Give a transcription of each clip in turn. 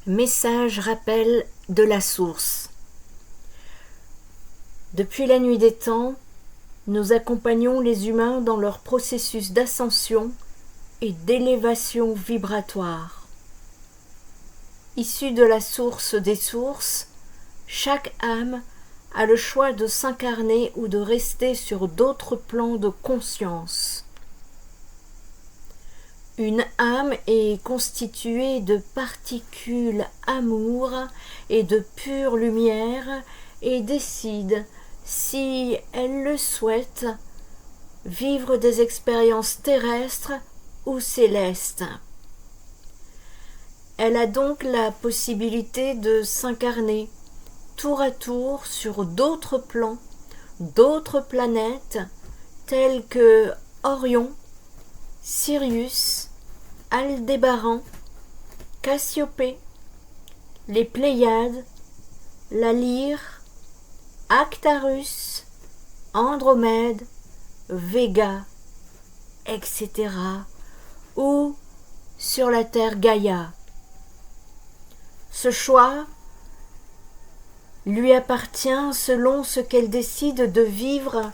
Message rappel de la source. Depuis la nuit des temps, nous accompagnons les humains dans leur processus d'ascension et d'élévation vibratoire. Issue de la source des sources, chaque âme a le choix de s'incarner ou de rester sur d'autres plans de conscience. Une âme est constituée de particules amour et de pure lumière et décide, si elle le souhaite, vivre des expériences terrestres ou célestes. Elle a donc la possibilité de s'incarner tour à tour sur d'autres plans, d'autres planètes telles que Orion, Sirius, Aldébaran, Cassiopée, les Pléiades, la Lyre, Actarus, Andromède, Véga, etc. ou sur la Terre Gaïa. Ce choix lui appartient selon ce qu'elle décide de vivre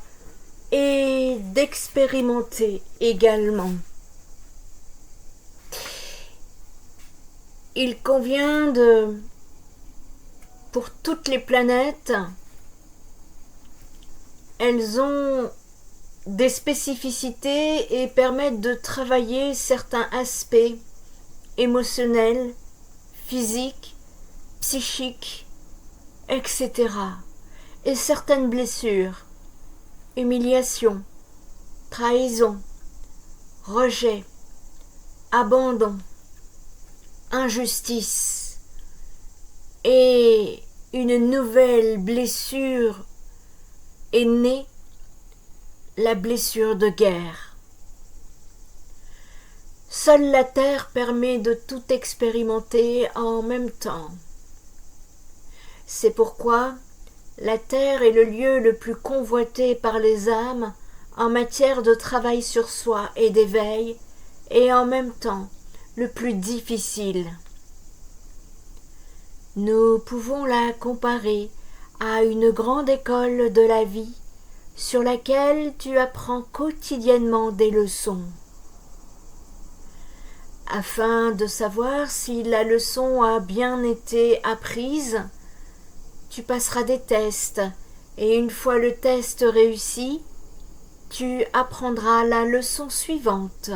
et d'expérimenter également. Il convient pour toutes les planètes, elles ont des spécificités et permettent de travailler certains aspects émotionnels, physiques, psychiques, etc. et certaines blessures. Humiliation, trahison, rejet, abandon, injustice et une nouvelle blessure est née, la blessure de guerre. Seule la terre permet de tout expérimenter en même temps. C'est pourquoi la terre est le lieu le plus convoité par les âmes en matière de travail sur soi et d'éveil, et en même temps le plus difficile. Nous pouvons la comparer à une grande école de la vie sur laquelle tu apprends quotidiennement des leçons. Afin de savoir si la leçon a bien été apprise, tu passeras des tests, et une fois le test réussi, tu apprendras la leçon suivante.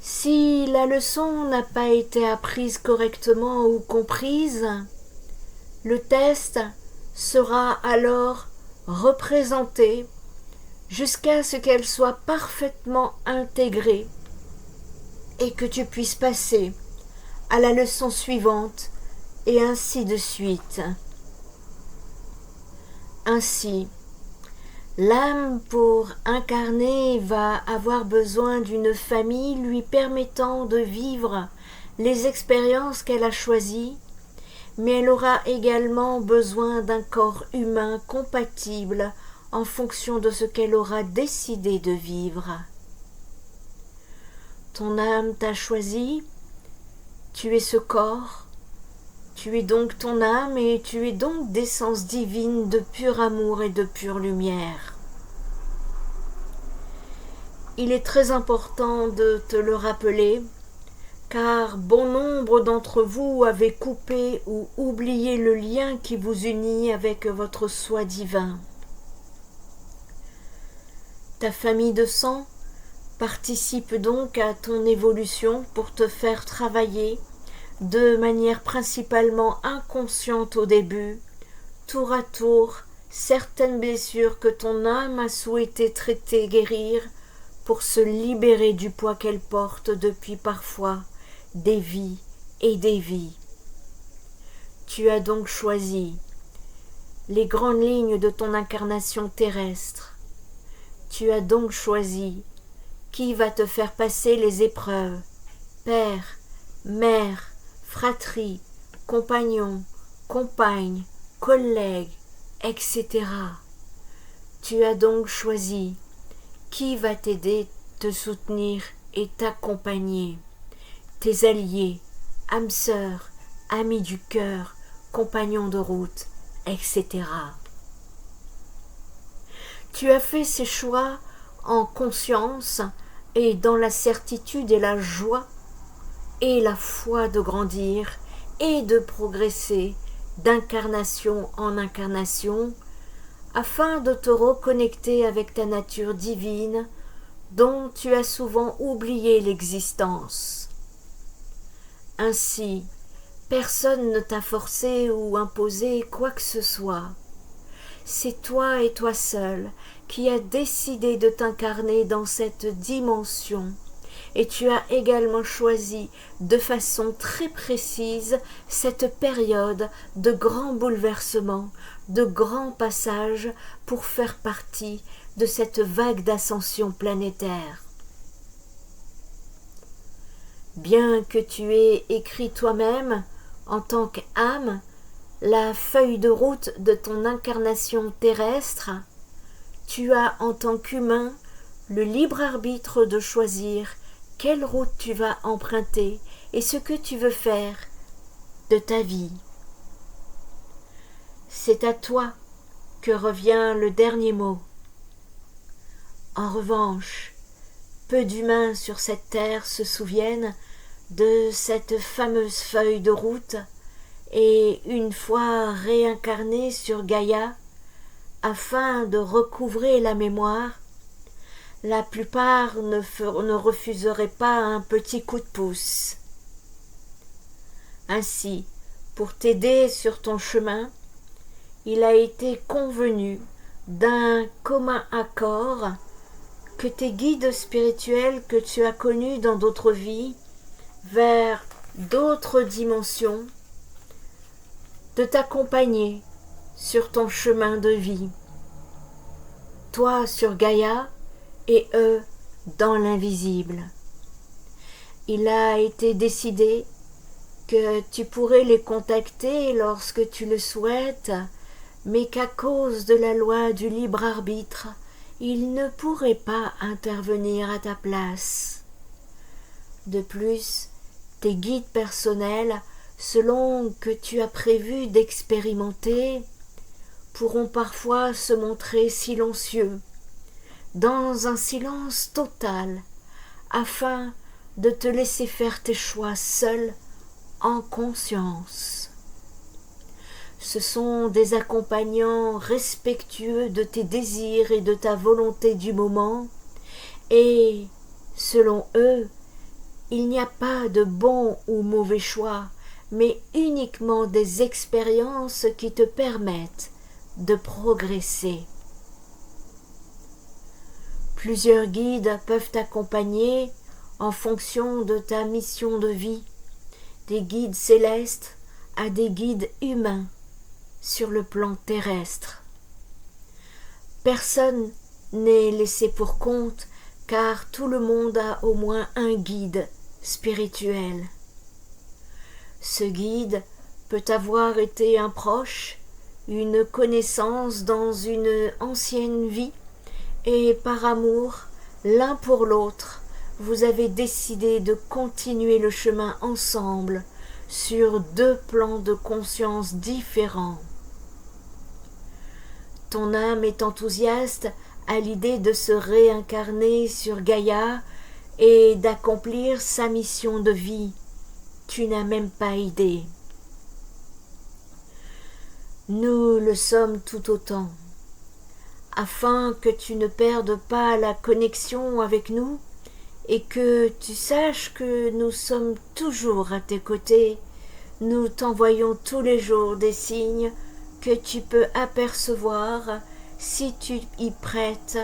Si la leçon n'a pas été apprise correctement ou comprise, le test sera alors représenté jusqu'à ce qu'elle soit parfaitement intégrée et que tu puisses passer à la leçon suivante et ainsi de suite. Ainsi, l'âme pour incarner va avoir besoin d'une famille lui permettant de vivre les expériences qu'elle a choisies, mais elle aura également besoin d'un corps humain compatible en fonction de ce qu'elle aura décidé de vivre. Ton âme t'a choisi, tu es ce corps, tu es donc ton âme et tu es donc d'essence divine de pur amour et de pure lumière. Il est très important de te le rappeler, car bon nombre d'entre vous avaient coupé ou oublié le lien qui vous unit avec votre soi divin. Ta famille de sang participe donc à ton évolution pour te faire travailler de manière principalement inconsciente au début, tour à tour, certaines blessures que ton âme a souhaité traiter, guérir, pour se libérer du poids qu'elle porte depuis parfois des vies et des vies. Tu as donc choisi les grandes lignes de ton incarnation terrestre. Tu as donc choisi qui va te faire passer les épreuves, père, mère, fratrie, compagnon, compagne, collègue, etc. Tu as donc choisi qui va t'aider, te soutenir et t'accompagner, tes alliés, âme sœur, ami du cœur, compagnon de route, etc. Tu as fait ces choix en conscience et dans la certitude et la joie et la foi de grandir et de progresser d'incarnation en incarnation afin de te reconnecter avec ta nature divine dont tu as souvent oublié l'existence. Ainsi, personne ne t'a forcé ou imposé quoi que ce soit. C'est toi et toi seul qui as décidé de t'incarner dans cette dimension et tu as également choisi de façon très précise cette période de grands bouleversements, de grands passages pour faire partie de cette vague d'ascension planétaire. Bien que tu aies écrit toi-même, en tant qu'âme, la feuille de route de ton incarnation terrestre, tu as en tant qu'humain le libre arbitre de choisir quelle route tu vas emprunter et ce que tu veux faire de ta vie. C'est à toi que revient le dernier mot. En revanche, peu d'humains sur cette terre se souviennent de cette fameuse feuille de route et une fois réincarnés sur Gaïa, afin de recouvrer la mémoire, la plupart ne refuseraient pas un petit coup de pouce. Ainsi, pour t'aider sur ton chemin, il a été convenu d'un commun accord que tes guides spirituels que tu as connus dans d'autres vies, vers d'autres dimensions, de t'accompagner sur ton chemin de vie. Toi sur Gaïa et eux dans l'invisible. Il a été décidé que tu pourrais les contacter lorsque tu le souhaites, mais qu'à cause de la loi du libre arbitre, ils ne pourraient pas intervenir à ta place. De plus, tes guides personnels, selon que tu as prévu d'expérimenter, pourront parfois se montrer silencieux, dans un silence total, afin de te laisser faire tes choix seul, en conscience. Ce sont des accompagnants respectueux de tes désirs et de ta volonté du moment, et, selon eux, il n'y a pas de bon ou mauvais choix, mais uniquement des expériences qui te permettent de progresser. Plusieurs guides peuvent t'accompagner en fonction de ta mission de vie, des guides célestes à des guides humains sur le plan terrestre. Personne n'est laissé pour compte car tout le monde a au moins un guide spirituel. Ce guide peut avoir été un proche, une connaissance dans une ancienne vie, et par amour, l'un pour l'autre, vous avez décidé de continuer le chemin ensemble sur deux plans de conscience différents. Ton âme est enthousiaste à l'idée de se réincarner sur Gaïa et d'accomplir sa mission de vie. Tu n'as même pas idée. Nous le sommes tout autant. Afin que tu ne perdes pas la connexion avec nous et que tu saches que nous sommes toujours à tes côtés, nous t'envoyons tous les jours des signes que tu peux apercevoir si tu y prêtes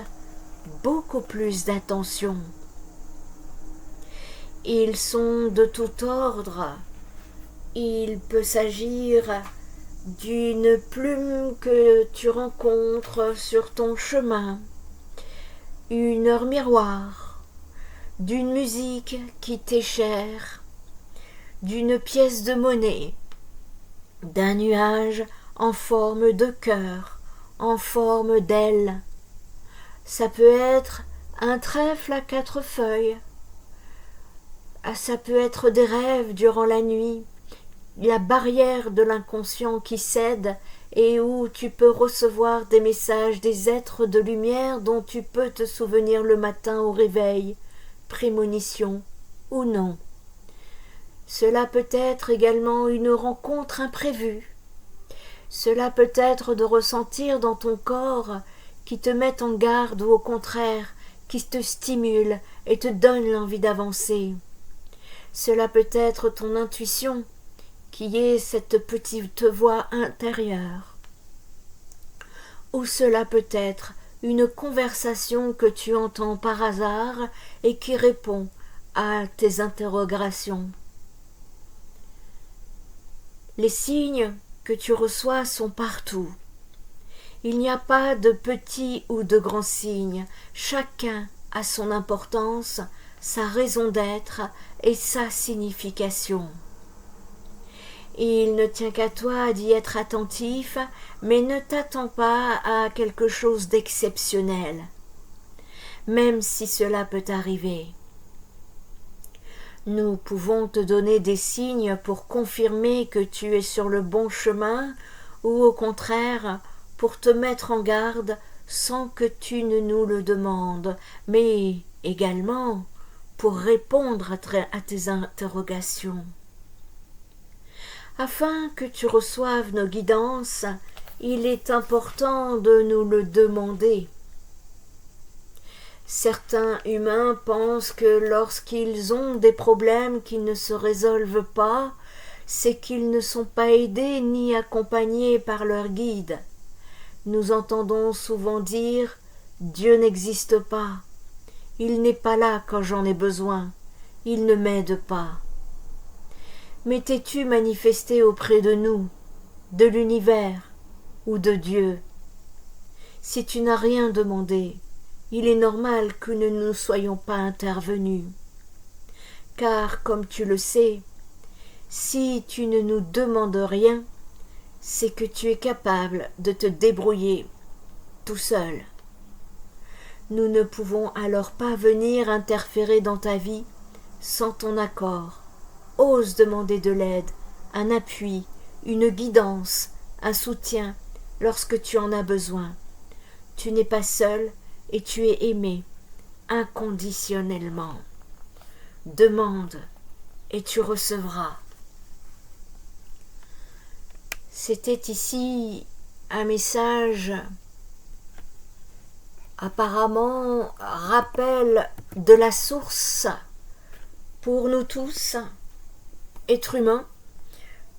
beaucoup plus d'attention. Ils sont de tout ordre. Il peut s'agir d'une plume que tu rencontres sur ton chemin, une heure miroir, d'une musique qui t'est chère, d'une pièce de monnaie, d'un nuage en forme de cœur, en forme d'aile. Ça peut être un trèfle à 4 feuilles, Ça peut être des rêves durant la nuit, la barrière de l'inconscient qui cède et où tu peux recevoir des messages des êtres de lumière dont tu peux te souvenir le matin au réveil, prémonition ou non. Cela peut être également une rencontre imprévue. Cela peut être de ressentir dans ton corps qui te met en garde ou au contraire qui te stimule et te donne l'envie d'avancer. Cela peut être ton intuition qui est cette petite voix intérieure. Ou cela peut être une conversation que tu entends par hasard et qui répond à tes interrogations. Les signes que tu reçois sont partout. Il n'y a pas de petits ou de grands signes, chacun a son importance, sa raison d'être et sa signification. Il ne tient qu'à toi d'y être attentif, mais ne t'attends pas à quelque chose d'exceptionnel, même si cela peut arriver. Nous pouvons te donner des signes pour confirmer que tu es sur le bon chemin ou au contraire pour te mettre en garde sans que tu ne nous le demandes, mais également pour répondre à tes interrogations. Afin que tu reçoives nos guidances, il est important de nous le demander. Certains humains pensent que lorsqu'ils ont des problèmes qui ne se résolvent pas, c'est qu'ils ne sont pas aidés ni accompagnés par leur guide. Nous entendons souvent dire « Dieu n'existe pas, il n'est pas là quand j'en ai besoin, il ne m'aide pas ». Mais t'es-tu manifesté auprès de nous, de l'univers ou de Dieu? Si tu n'as rien demandé, il est normal que nous ne soyons pas intervenus. Car, comme tu le sais, si tu ne nous demandes rien, c'est que tu es capable de te débrouiller tout seul. Nous ne pouvons alors pas venir interférer dans ta vie sans ton accord. Ose demander de l'aide, un appui, une guidance, un soutien lorsque tu en as besoin. Tu n'es pas seul et tu es aimé inconditionnellement. Demande et tu recevras. C'était ici un message apparemment rappel de la source pour nous tous, êtres humains,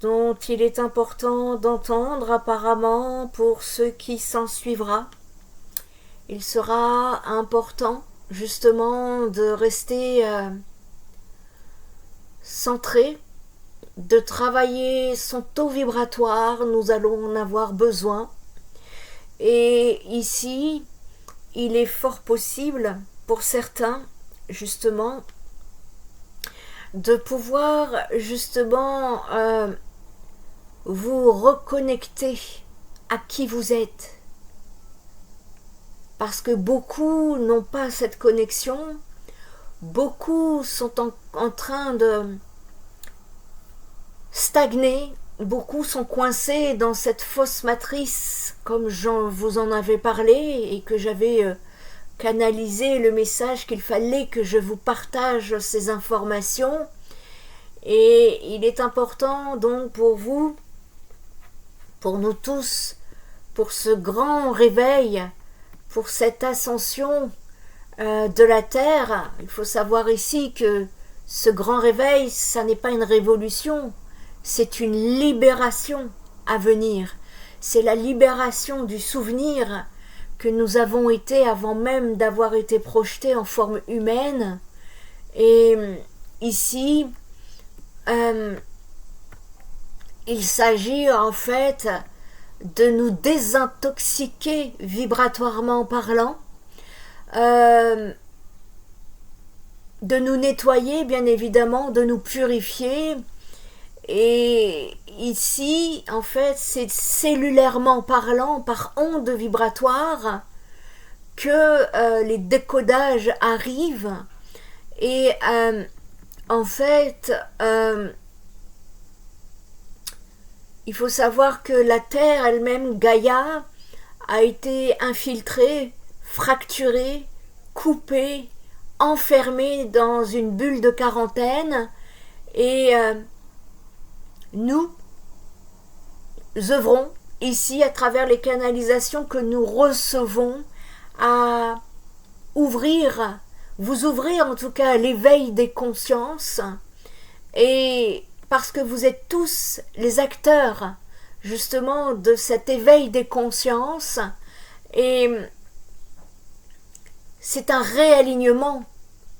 dont il est important d'entendre apparemment pour ce qui s'en suivra. Il sera important justement de rester centré, de travailler son taux vibratoire, nous allons en avoir besoin. Et ici, il est fort possible pour certains, justement, de pouvoir justement vous reconnecter à qui vous êtes. Parce que beaucoup n'ont pas cette connexion, beaucoup sont en train de stagner, beaucoup sont coincés dans cette fausse matrice, comme vous en avais parlé et que j'avais canalisé le message qu'il fallait que je vous partage ces informations. Et il est important donc pour vous, pour nous tous, pour ce grand réveil, pour cette ascension de la Terre. Il faut savoir ici que ce grand réveil, ça n'est pas une révolution, c'est une libération à venir. C'est la libération du souvenir que nous avons été avant même d'avoir été projetés en forme humaine. Et ici, il s'agit en fait de nous désintoxiquer vibratoirement parlant, de nous nettoyer bien évidemment, de nous purifier. Et ici, en fait, c'est cellulairement parlant, par ondes vibratoires, que les décodages arrivent. Et En fait, il faut savoir que la Terre elle-même, Gaïa, a été infiltrée, fracturée, coupée, enfermée dans une bulle de quarantaine, et nous œuvrons ici, à travers les canalisations que nous recevons, à vous ouvrir en tout cas à l'éveil des consciences, et parce que vous êtes tous les acteurs justement de cet éveil des consciences, et c'est un réalignement.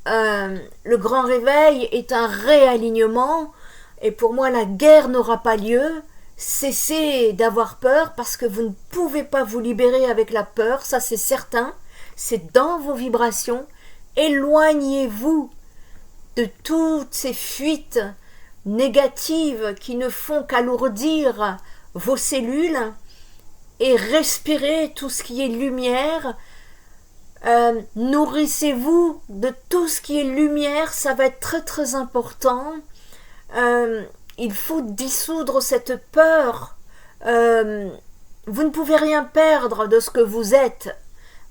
Le grand réveil est un réalignement, et pour moi la guerre n'aura pas lieu. Cessez d'avoir peur, parce que vous ne pouvez pas vous libérer avec la peur, ça c'est certain, c'est dans vos vibrations. Éloignez-vous de toutes ces fuites négatives qui ne font qu'alourdir vos cellules, et respirez tout ce qui est lumière. Nourrissez-vous de tout ce qui est lumière, ça va être très très important. Il faut dissoudre cette peur. Vous ne pouvez rien perdre de ce que vous êtes.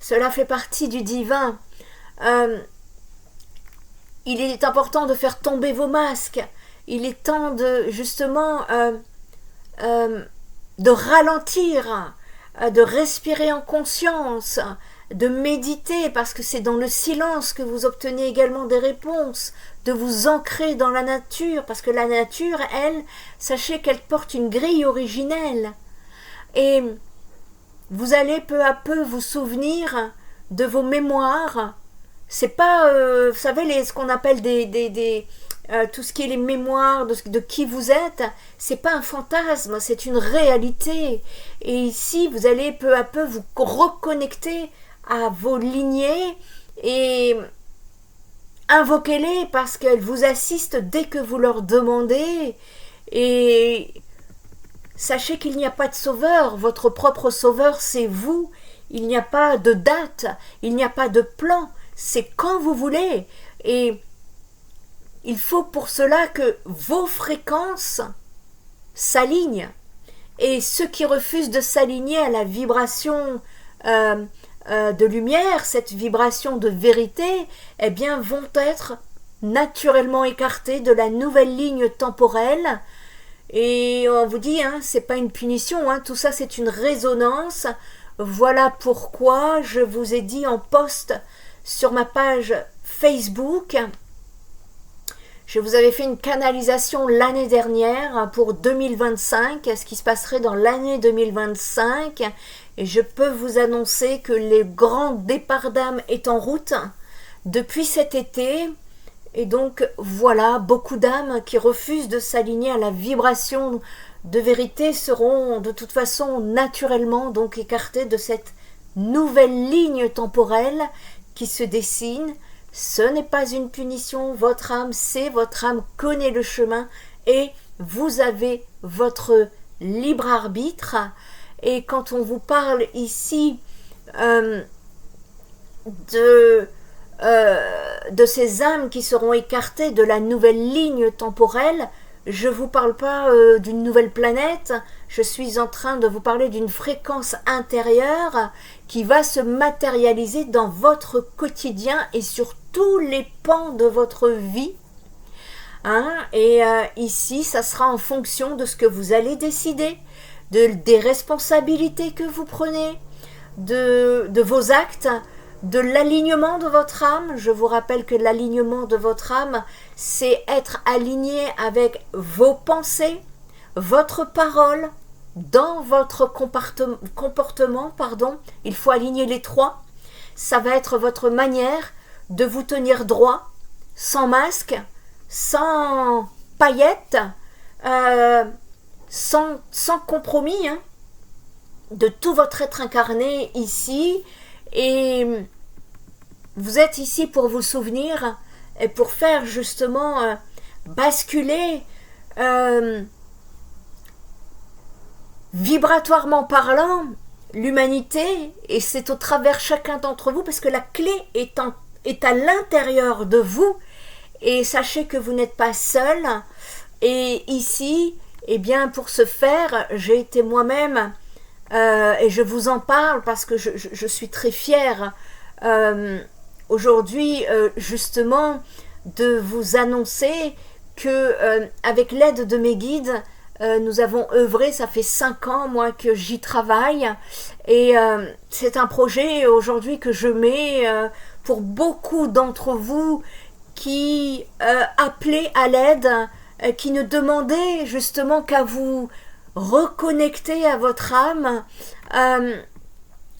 Cela fait partie du divin. Il est important de faire tomber vos masques. Il est temps de justement de ralentir, de respirer en conscience, de méditer, parce que c'est dans le silence que vous obtenez également des réponses, de vous ancrer dans la nature, parce que la nature, elle, sachez qu'elle porte une grille originelle, et vous allez peu à peu vous souvenir de vos mémoires. C'est pas, vous savez, ce qu'on appelle tout ce qui est les mémoires de qui vous êtes, c'est pas un fantasme, c'est une réalité. Et ici, vous allez peu à peu vous reconnecter à vos lignées, et invoquez-les parce qu'elles vous assistent dès que vous leur demandez. Et sachez qu'il n'y a pas de sauveur, votre propre sauveur c'est vous. Il n'y a pas de date, il n'y a pas de plan, c'est quand vous voulez. Et il faut pour cela que vos fréquences s'alignent. Et ceux qui refusent de s'aligner à la vibration de lumière, cette vibration de vérité, eh bien vont être naturellement écartés de la nouvelle ligne temporelle. Et on vous dit, c'est pas une punition, tout ça c'est une résonance. Voilà pourquoi je vous ai dit en post sur ma page Facebook, je vous avais fait une canalisation l'année dernière pour 2025, ce qui se passerait dans l'année 2025, et je peux vous annoncer que le grand départ d'âme est en route depuis cet été. Et donc voilà, beaucoup d'âmes qui refusent de s'aligner à la vibration de vérité seront de toute façon naturellement donc écartées de cette nouvelle ligne temporelle qui se dessine. Ce n'est pas une punition, votre âme sait, votre âme connaît le chemin, et vous avez votre libre arbitre. Et quand on vous parle ici de ces âmes qui seront écartées de la nouvelle ligne temporelle, je ne vous parle pas d'une nouvelle planète, je suis en train de vous parler d'une fréquence intérieure qui va se matérialiser dans votre quotidien et sur tous les pans de votre vie. Et ici, ça sera en fonction de ce que vous allez décider, des responsabilités que vous prenez, de vos actes, de l'alignement de votre âme. Je vous rappelle que l'alignement de votre âme, c'est être aligné avec vos pensées, votre parole, dans votre comportement, il faut aligner les trois. Ça va être votre manière de vous tenir droit, sans masque, sans paillettes, sans compromis, de tout votre être incarné ici. Et vous êtes ici pour vous souvenir et pour faire justement basculer vibratoirement parlant l'humanité, et c'est au travers chacun d'entre vous, parce que la clé est à l'intérieur de vous, et sachez que vous n'êtes pas seul. Et ici, eh bien, pour ce faire, j'ai été moi-même, et je vous en parle parce que je suis très fière aujourd'hui, justement, de vous annoncer que, avec l'aide de mes guides, nous avons œuvré, ça fait 5 ans, moi, que j'y travaille, et c'est un projet aujourd'hui que je mets pour beaucoup d'entre vous qui appelaient à l'aide, qui ne demandaient justement qu'à vous reconnecter à votre âme.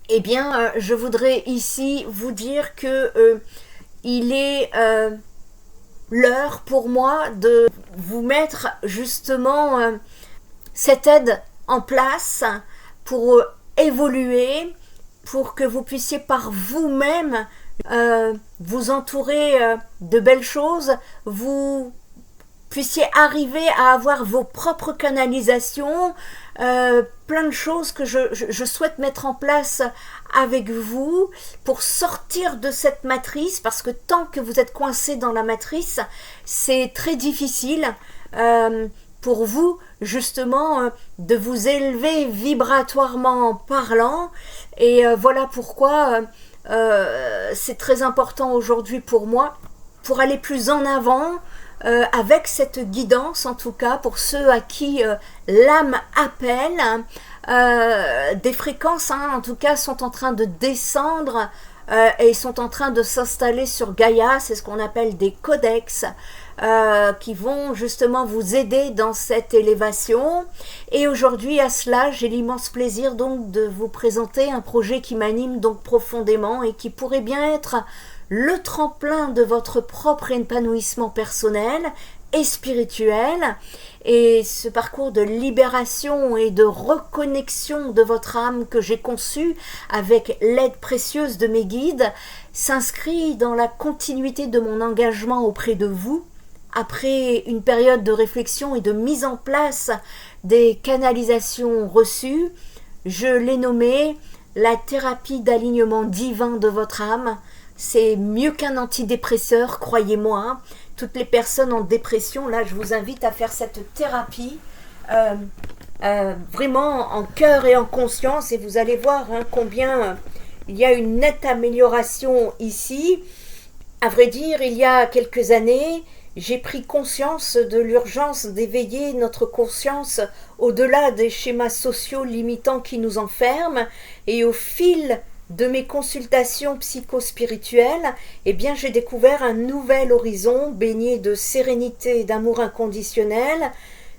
Eh bien, je voudrais ici vous dire que il est l'heure pour moi de vous mettre justement cette aide en place pour évoluer, pour que vous puissiez par vous-même vous entourer de belles choses, vous puissiez arriver à avoir vos propres canalisations, plein de choses que je souhaite mettre en place avec vous pour sortir de cette matrice, parce que tant que vous êtes coincé dans la matrice, c'est très difficile pour vous justement de vous élever vibratoirement parlant, et voilà pourquoi c'est très important aujourd'hui pour moi, pour aller plus en avant, avec cette guidance, en tout cas pour ceux à qui l'âme appelle, des fréquences en tout cas sont en train de descendre et sont en train de s'installer sur Gaïa. C'est ce qu'on appelle des codex qui vont justement vous aider dans cette élévation. Et aujourd'hui, à cela, j'ai l'immense plaisir donc de vous présenter un projet qui m'anime donc profondément et qui pourrait bien être le tremplin de votre propre épanouissement personnel et spirituel. Et ce parcours de libération et de reconnexion de votre âme que j'ai conçu avec l'aide précieuse de mes guides s'inscrit dans la continuité de mon engagement auprès de vous. Après une période de réflexion et de mise en place des canalisations reçues, je l'ai nommé la thérapie d'alignement divin de votre âme. C'est mieux qu'un antidépresseur, croyez-moi. Toutes les personnes en dépression, là, je vous invite à faire cette thérapie vraiment en cœur et en conscience, et vous allez voir combien il y a une nette amélioration ici. À vrai dire, il y a quelques années, j'ai pris conscience de l'urgence d'éveiller notre conscience au-delà des schémas sociaux limitants qui nous enferment, et au fil de mes consultations psychospirituelles, eh bien, j'ai découvert un nouvel horizon baigné de sérénité et d'amour inconditionnel.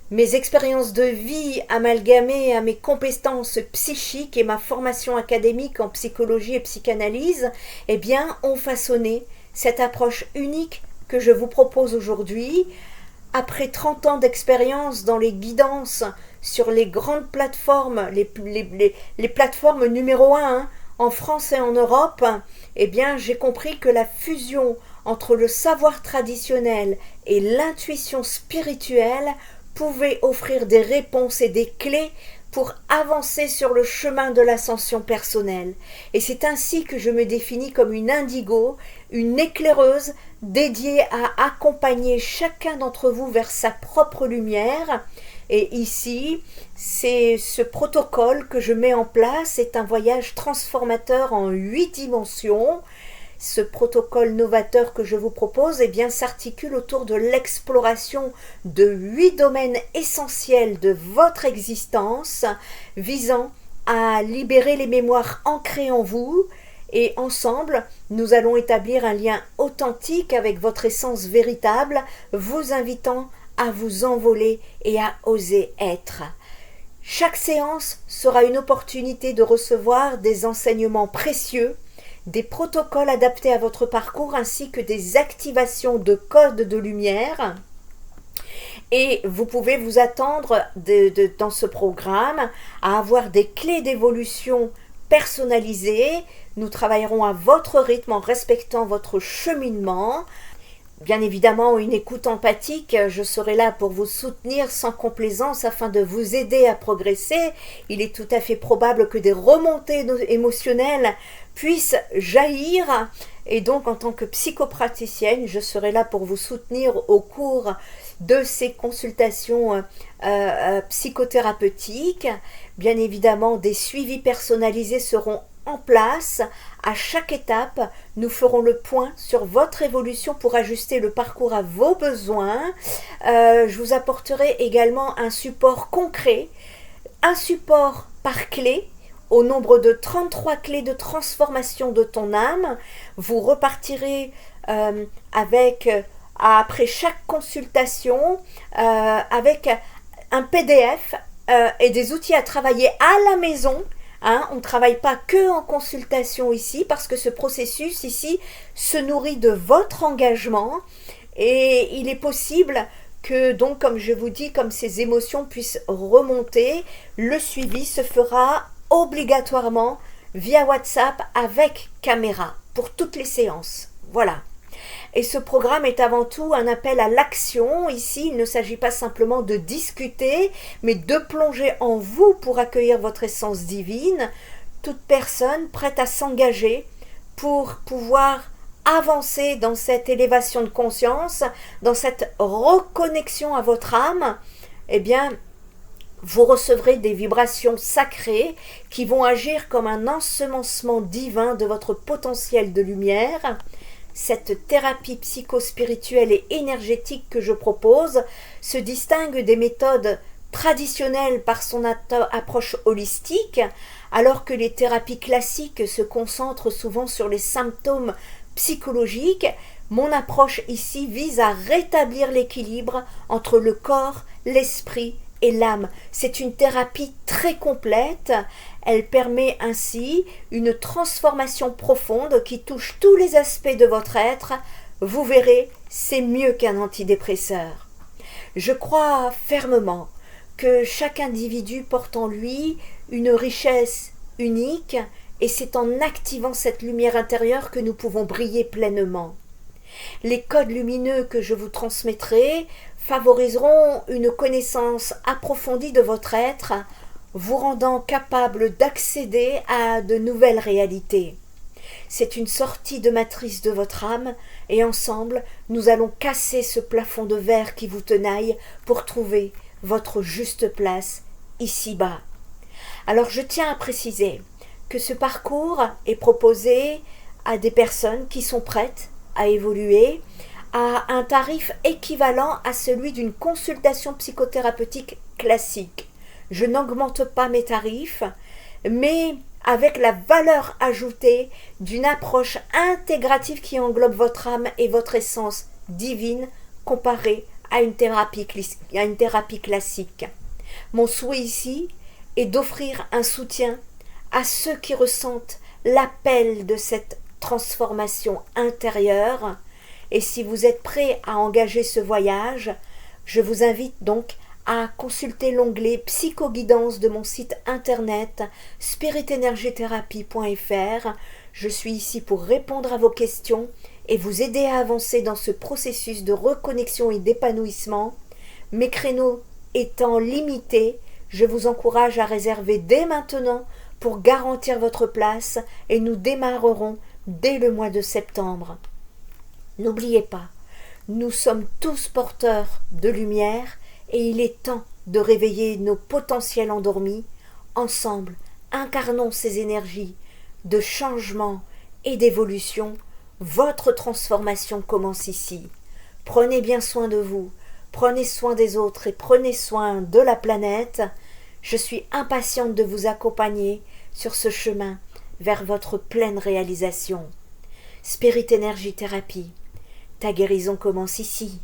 Mes expériences de vie amalgamées à mes compétences psychiques et ma formation académique en psychologie et psychanalyse, eh bien, ont façonné cette approche unique que je vous propose aujourd'hui. Après 30 ans d'expérience dans les guidances sur les grandes plateformes, les plateformes numéro 1, en France et en Europe, eh bien, j'ai compris que la fusion entre le savoir traditionnel et l'intuition spirituelle pouvait offrir des réponses et des clés pour avancer sur le chemin de l'ascension personnelle. Et c'est ainsi que je me définis comme une indigo, une éclaireuse dédiée à accompagner chacun d'entre vous vers sa propre lumière. Et ici, c'est ce protocole que je mets en place, c'est un voyage transformateur en 8 dimensions. Ce protocole novateur que je vous propose, eh bien, s'articule autour de l'exploration de 8 domaines essentiels de votre existence, visant à libérer les mémoires ancrées en vous. Et ensemble, nous allons établir un lien authentique avec votre essence véritable, vous invitant à vous envoler et à oser être. Chaque séance sera une opportunité de recevoir des enseignements précieux, des protocoles adaptés à votre parcours ainsi que des activations de codes de lumière. Et vous pouvez vous attendre dans ce programme à avoir des clés d'évolution personnalisées. Nous travaillerons à votre rythme en respectant votre cheminement. bien évidemment une écoute empathique. Je serai là pour vous soutenir sans complaisance afin de vous aider à progresser. Il est tout à fait probable que des remontées émotionnelles puissent jaillir. Et donc, en tant que psychopraticienne, je serai là pour vous soutenir au cours de ces consultations psychothérapeutiques. Bien évidemment, des suivis personnalisés seront en place. À chaque étape, nous ferons le point sur votre évolution pour ajuster le parcours à vos besoins. Je vous apporterai également un support concret, un support par clé, au nombre de 33 clés de transformation de ton âme. Vous repartirez après chaque consultation avec un PDF et des outils à travailler à la maison. On ne travaille pas que en consultation ici, parce que ce processus ici se nourrit de votre engagement, et il est possible que, donc, comme je vous dis, comme ces émotions puissent remonter, le suivi se fera obligatoirement via WhatsApp avec caméra pour toutes les séances. Voilà. Et ce programme est avant tout un appel à l'action. Ici, il ne s'agit pas simplement de discuter, mais de plonger en vous pour accueillir votre essence divine. Toute personne prête à s'engager pour pouvoir avancer dans cette élévation de conscience, dans cette reconnexion à votre âme, eh bien, vous recevrez des vibrations sacrées qui vont agir comme un ensemencement divin de votre potentiel de lumière. Cette thérapie psychospirituelle et énergétique que je propose se distingue des méthodes traditionnelles par son approche holistique, alors que les thérapies classiques se concentrent souvent sur les symptômes psychologiques. Mon approche ici vise à rétablir l'équilibre entre le corps, l'esprit et l'âme. C'est une thérapie très complète. Elle permet ainsi une transformation profonde qui touche tous les aspects de votre être. Vous verrez, c'est mieux qu'un antidépresseur. Je crois fermement que chaque individu porte en lui une richesse unique, et c'est en activant cette lumière intérieure que nous pouvons briller pleinement. Les codes lumineux que je vous transmettrai favoriseront une connaissance approfondie de votre être, vous rendant capable d'accéder à de nouvelles réalités. C'est une sortie de matrice de votre âme, et ensemble, nous allons casser ce plafond de verre qui vous tenaille pour trouver votre juste place ici-bas. Alors je tiens à préciser que ce parcours est proposé à des personnes qui sont prêtes à évoluer à un tarif équivalent à celui d'une consultation psychothérapeutique classique. Je n'augmente pas mes tarifs, mais avec la valeur ajoutée d'une approche intégrative qui englobe votre âme et votre essence divine comparée à une thérapie classique. Mon souhait ici est d'offrir un soutien à ceux qui ressentent l'appel de cette transformation intérieure. Et si vous êtes prêts à engager ce voyage, je vous invite donc à consulter l'onglet Psychoguidance de mon site internet spiritenergietherapie.fr. Je suis ici pour répondre à vos questions et vous aider à avancer dans ce processus de reconnexion et d'épanouissement. Mes créneaux étant limités, je vous encourage à réserver dès maintenant pour garantir votre place, et nous démarrerons dès le mois de septembre. N'oubliez pas, nous sommes tous porteurs de lumière, et il est temps de réveiller nos potentiels endormis. Ensemble, incarnons ces énergies de changement et d'évolution. Votre transformation commence ici. Prenez bien soin de vous, prenez soin des autres et prenez soin de la planète. Je suis impatiente de vous accompagner sur ce chemin vers votre pleine réalisation. Spirit Energy Therapy, ta guérison commence ici.